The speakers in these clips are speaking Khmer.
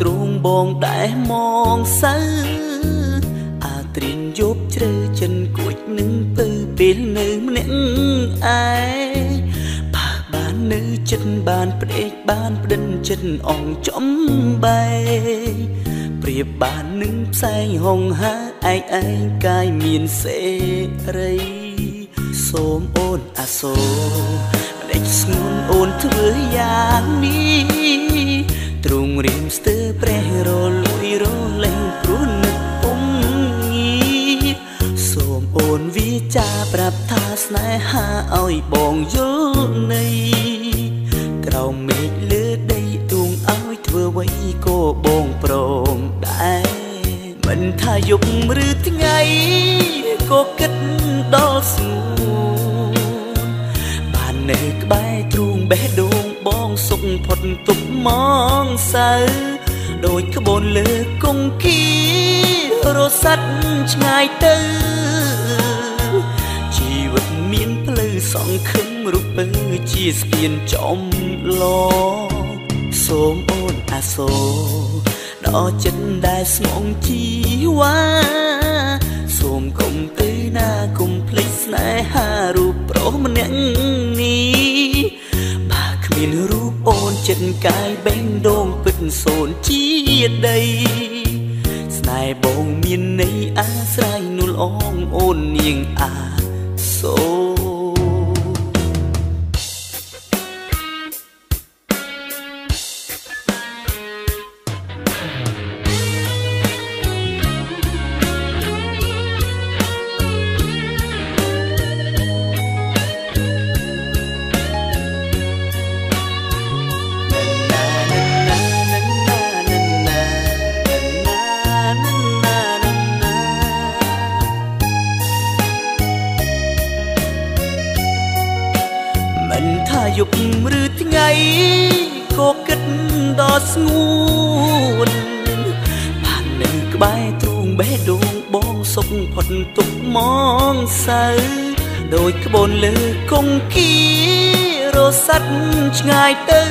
ទ្រង់បងដែលមកសៅអាត្រៀនយប់ជ្រៅចិនគួចនឹងពើពេលនៅម្នាក់ឯងបាននៅចិត្តបានផ្ដេកបានផ្ដិនចិត្តអងចំបែប្រៀបបាននឹងផ្សែងហងហើឯងកាយមានសេរីសូមអូនអាសូរផ្ដេកស្ងួនអូនធ្វើយ៉ាងនេះទ្រង់រៀមស្ទើរព្រះរលួយរលែងព្រោះនឹកពុំងារសូមអូនវាចាប្រាប់ថាស្នេហាឲ្យបងយល់នៃក្រោមមេឃលើដីទួងឲ្យធ្វើអ្វីក៏បងព្រមដែរមិនថាយប់ឬថ្ងៃក៏គិតដល់ស្ងួនបាននៅក្បែរទ្រូងបេះដូងបងសុខផុតទុកមកសៅដូចក្បូនលើគង្គារសាត់ឆ្ងាយទៅជីវិតមានផ្លូវសង្ឃឹមរូបពើជាស្ពានចំឡសូមអូនអាសូរដល់ចិត្តដែលស្មងជីវ៉ាសូមកុំទៅណាកុំភ្លេចស្នេហារូបប្រុសម្នាក់នេះបើគ្មានរូបអូនចិត្តកាយបេះដូងពិតសូនជាដីស្នេហ៍បងមានន័យអាស្រ័យនួលអងអូននាងអាសូមិនថាយប់ឬថ្ងៃក៏គិតដល់ស្ងួនបាននៅក្បែរទ្រូងបេះដូងបងសុខផុតទុកមកសៅដូចក្បូនលើគង្គារសាត់ឆ្ងាយទៅ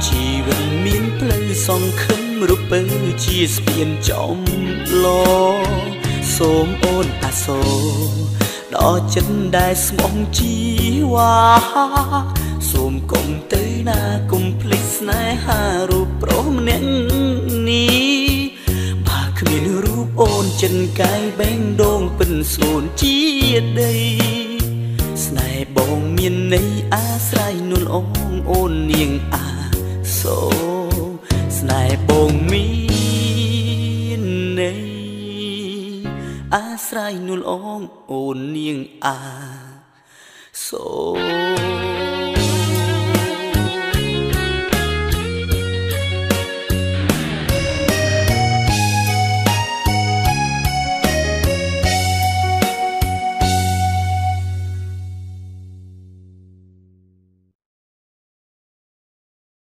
ជីវិតមានផ្លូវសង្ឃឹមរូបពើជាស្ពានចំឡសូមអូនអាសូរដល់ចិត្តដែលស្មងជីវ៉ាសូមកុំទៅណាកុំភ្លេចស្នេហារូបប្រុសម្នាក់នេះបើគ្មានរូបអូនចិនកាយបេះដូងពិនសូនជាដីស្នេហ៍បងមានន័យអាស្រ័យនួលអងអូននាងអាសូរស្នេហ៍បងមានន័យអាស្រ័យនួលអងអូននាងអាសូរ